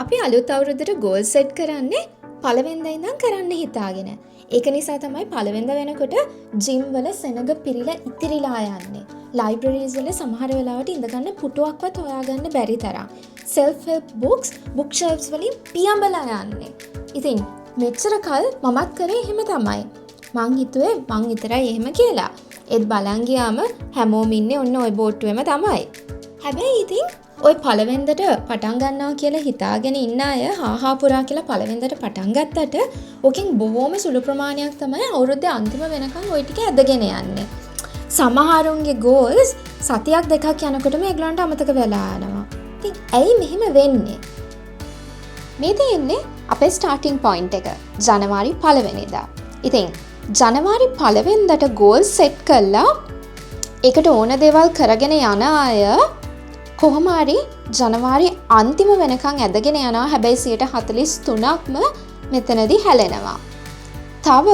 අපි අලුත් අවුරුද්දට goal set කරන්නේ පළවෙනිදා ඉඳන් කරන්න හිතාගෙන. ඒක නිසා තමයි පළවෙනිදා වෙනකොට ජිම් වල සෙනඟ පිරීලා ඉතිරිලා යන්නේ. ලයිබ්‍රරීස් වල සමහර වෙලාවට ඉඳ ගන්න පුටුවක්වත් හොයාගන්න බැරි තරම්. self help books book shelves වලින් පියඹලා යන්නේ. ඉතින් මෙච්චර කල් මමත් කරේ එහෙම තමයි. මං හිතුවේ මං විතරයි එහෙම කියලා. ඒත් බලන් ගියාම හැමෝම ඉන්නේ ඔන්න ওই බෝට්ටුවෙම තමයි. හැබැයි ඉතින් ඔය පළවෙනිදට පටන් ගන්නවා කියලා හිතාගෙන ඉන්න අය හාහා පුරා කියලා පළවෙනිදට පටන් ගත්තට ඕකෙන් බොහොම සුළු ප්‍රමාණයක් තමයි අවුරුද්දේ අන්තිම වෙනකන් ওই ටික ඇදගෙන යන්නේ. සමහරුන්ගේ goals සතියක් දෙකක් යනකොටම ඒගොල්ලන්ට අමතක වෙලා යනවා. ඉතින් ඇයි මෙහෙම වෙන්නේ? මේ තියෙන්නේ අපේ starting point එක ජනවාරි 1 වෙනිදා. ඉතින් ජනවාරි 1 වෙනිදාට goal set කළා ඒකට ඕන දේවල් කරගෙන යන අය කොහොම හරි ජනවාරි අන්තිම වෙනකන් ඇදගෙන යනවා. හැබැයි 43%ක්ම මෙතනදී හැලෙනවා. තව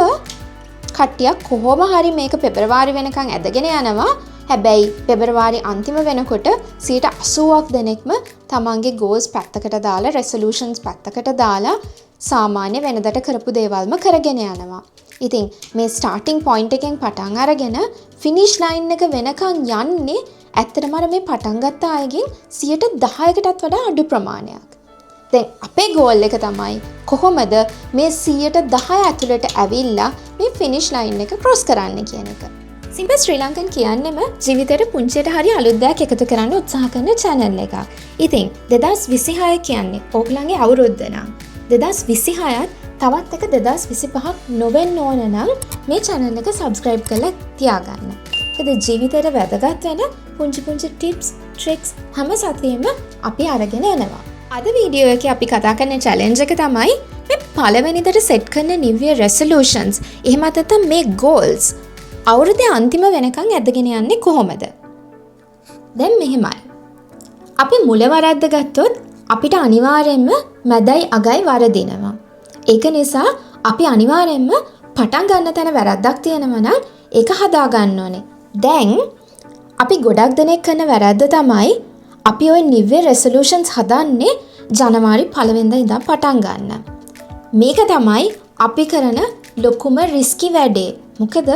කට්ටියක් කොහොම හරි මේක පෙබරවාරි වෙනකන් ඇදගෙන යනවා. හැබැයි පෙබරවාරි අන්තිම වෙනකොට 80%ක් දෙනෙක්ම තමන්ගේ goals පැත්තකට දාලා resolutions පැත්තකට දාලා සාමාන්‍ය වෙනදට කරපු දේවල්ම කරගෙන යනවා. ඉතින් මේ starting point එකෙන් පටන් අරගෙන finish line එක වෙනකන් යන්නේ ඇත්තටම මේ පටන් ගත්ත අයගෙන් 10%කටත් වඩා අඩු ප්‍රමාණයක්. දැන් අපේ goal එක තමයි කොහොමද මේ 10% ඇතුළට ඇවිල්ලා මේ finish line එක cross කරන්න කියන එක. Simple Sri Lankan කියන්නේම ජීවිතේට පුංචියට හරි අලුත් දෙයක් එකතු කරන්න උත්සාහ කරන channel එකක්. ඉතින් 2026 කියන්නේ ඕගලන්ගේ අවුරුද්ද නම් 2026ත් තවත් එක 2025ක් නොවෙන්න ඕන නම් මේ channel එක subscribe කරලා තියාගන්න. ඒකද ජීවිතේට වැදගත් වෙන පුංචි tips tricks හැම සතියෙම අපි අරගෙන එනවා. අද වීඩියෝ එකේ අපි කතා කරන challenge එක තමයි මේ පළවෙනිදට set කරන new year resolutions. එහෙම නැත්නම් මේ goals අවුරුද්දේ අන්තිම වෙනකන් ඇදගෙන යන්නේ කොහොමද? දැන් මෙහෙමයි. අපි මුල වරද්ද ගත්තොත් අපිට අනිවාර්යයෙන්ම මැදයි අගයි වරදිනවා. ඒක නිසා අපි අනිවාර්යයෙන්ම පටන් ගන්න තැන වැරද්දක් තියෙනවා නම් ඒක හදා ගන්න ඕනේ. දැන් අපි ගොඩක් දෙනෙක් කරන වැරද්ද තමයි අපි ওই new year resolutions හදන්නේ ජනවාරි 1 වෙනිදා ඉඳන් පටන් ගන්න. මේක තමයි අපි කරන ලොකුම රිස්කි වැඩේ. මොකද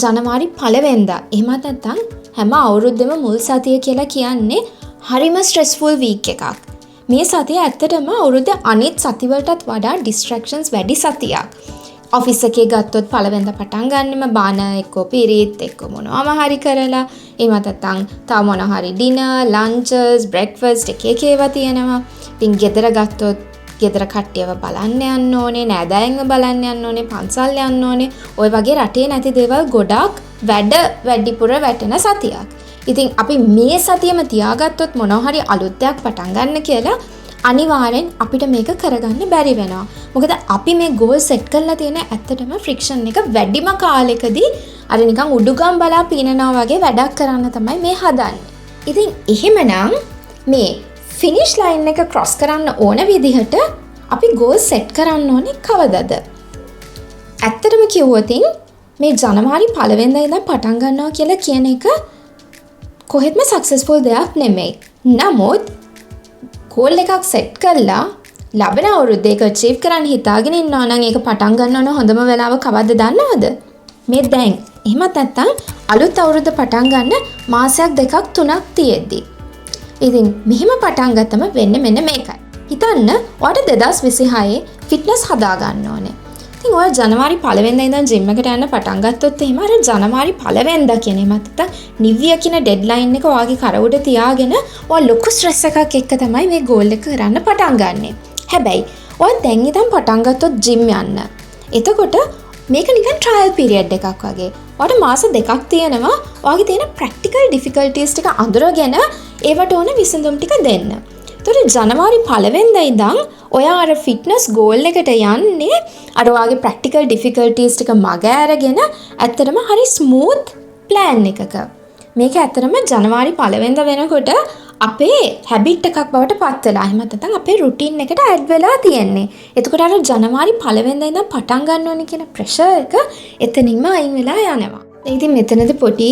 ජනවාරි 1 වෙනිදා එහෙමත් නැත්නම් හැම අවුරුද්දෙම මුල් සතිය කියලා කියන්නේ හරිම ස්ට්‍රෙස්ෆුල් වීක් එකක්. මේ සතිය ඇත්තටම අවුරුද්දේ අනිත් සතිවලටත් වඩා distractions වැඩි සතියක්. ඔෆිස් එකේ ගත්තොත් 1 වෙනිදා පටන් ගන්නෙම බාන එක්ක පිරිත් එක්ක මොනවාම හරි කරලා එහෙම නැත්නම් තව මොන හරි dinner lunches breakfast එක ඒවා තියෙනවා. ඉතින් ගෙදර ගත්තොත් ගෙදර කට්ටියව බලන්න යන්න ඕනේ, නෑදෑයන්ව බලන්න යන්න ඕනේ, පන්සල් යන්න ඕනේ. ওই වගේ රටේ නැති දේවල් ගොඩක් වැඩිපුර වැටෙන සතියක්. ඉතින් අපි මේ සතියෙම තියාගත්තොත් මොනවා හරි අලුත් දෙයක් පටන් ගන්න කියලා අනිවාර්යෙන් අපිට මේක කරගන්න බැරි වෙනවා. මොකද අපි මේ goal set කරලා තියෙන ඇත්තටම friction එක වැඩිම කාලෙකදී අර නිකන් උඩුගම් බලා පීනනවා වගේ වැඩක් කරන්න තමයි මේ හදන්නේ. ඉතින් එහෙමනම් මේ finish line එක cross කරන්න ඕන විදිහට අපි goal set කරන්න ඕනේ කවදද? ඇත්තටම කිව්වොත් මේ ජනවාරි 1 වෙනිදා ඉඳන් පටන් ගන්නවා කියලා කියන එක කොහෙත්ම successful දෙයක් නෙමෙයි. නමුත් goal එකක් set කරලා ලබන අවුරුද්දේ ඒක achieve කරන්න හිතාගෙන ඉන්නවා නම් ඒක පටන් ගන්න ඕන හොඳම වෙලාව කවද්ද දන්නවද? මේ දැන්. එහෙමත් නැත්නම් අලුත් අවුරුද්ද පටන් ගන්න මාසයක් දෙකක් තුනක් තියෙද්දි. ඉතින් මෙහෙම පටන් ගත්තම වෙන්නේ මෙන්න මේකයි. හිතන්න ඔයාලට 2026 ෆිට්නස් හදා ගන්න ඕනේ. ඉතින් ඔයා ජනවාරි 1 වෙනිදා ඉඳන් ජිම් එකට යන්න පටන් ගත්තොත් එහෙම අර ජනවාරි 1 වෙනිදා කියන එහෙම නැත්නම් නිව් ඉයර් කියන ඩෙඩ්ලයින් එක ඔයාගේ කර උඩ තියාගෙන ඔයා ලොකු ස්ට්‍රෙස් එකක් එක්ක තමයි මේ ගෝල් එක කරන්න පටන් ගන්නෙ. හැබැයි ඔයා දැන් ඉඳන් පටන් ගත්තොත් ජිම් යන්න. එතකොට මේක නිකන් ට්‍රයල් පීරියඩ් එකක් වගේ. ඔයාට මාස දෙකක් තියෙනවා ඔයාගේ තියෙන ප්‍රැක්ටිකල් ඩිෆිකල්ටිස් ටික අඳුරගෙන ඒවට ඕන විසඳුම් ටික දෙන්න. ඒතකොට ජනවාරි 1 වෙනිදා ඉඳන් ඔයා අර ෆිට්නස් ගෝල් එකට යන්නේ අර ඔයාගේ ප්‍රැක්ටිකල් ඩිෆිකල්ටිස් ටික මග අරගෙන ඇත්තටම හරි ස්මූත් ප්ලෑන් එකක. මේක ඇත්තටම ජනවාරි 1 වෙනිදා වෙනකොට අපේ හැබිට් එකක් බවට පත් වෙලා එහෙම නැත්නම් අපේ රුටීන් එකට ඇඩ් වෙලා තියෙන්නේ. එතකොට අර ජනවාරි 1 වෙනිදා ඉඳන් පටන් ගන්න ඕනේ කියන ප්‍රෙෂර් එක එතනින්ම අයින් වෙලා යනවා. ඉතින් මෙතනද පොඩි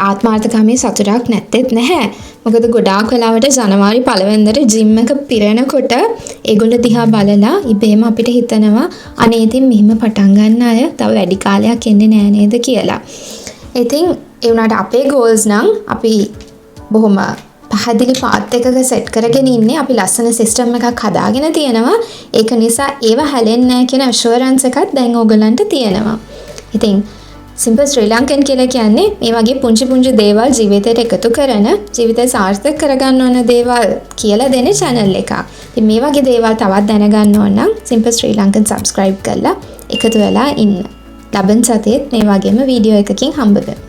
ආත්මාර්ථකාමී සතුටක් නැත්තෙත් නැහැ. මොකද ගොඩාක් වෙලාවට ජනවාරි 1 වෙනිදාට ජිම් එක පිරෙනකොට ඒගොල්ලෝ දිහා බලලා ඉබේම අපිට හිතනවා අනේ ඉතින් මෙහිම පටන් ගන්න අය තව වැඩි කාලයක් එන්නේ නෑ නේද කියලා. ඉතින් ඒ වුණාට අපේ ගෝල්ස් නම් අපි බොහොම පහදිලි පාත් එකක සෙට් කරගෙන ඉන්නේ. අපි ලස්සන සිස්ටම් එකක් හදාගෙන තියෙනවා. ඒක නිසා ඒව හැලෙන්නේ නැහැ කියන ඇෂුරන්ස් එකක් දැන් ඕගලන්ට තියෙනවා. ඉතින් සිම්පල් ශ්‍රී ලංකන් කියලා කියන්නේ මේ වගේ පුංචි පුංචි දේවල් ජීවිතයට එකතු කරන ජීවිතය සාර්ථක කරගන්න ඕන දේවල් කියලා දෙන channel එකක්. ඉතින් මේ වගේ දේවල් තවත් දැනගන්න ඕන නම් සිම්පල් ශ්‍රී ලංකන් subscribe කරලා එකතු වෙලා ඉන්න. ලබන සතියේත් මේ වගේම වීඩියෝ එකකින් හම්බ වෙමු.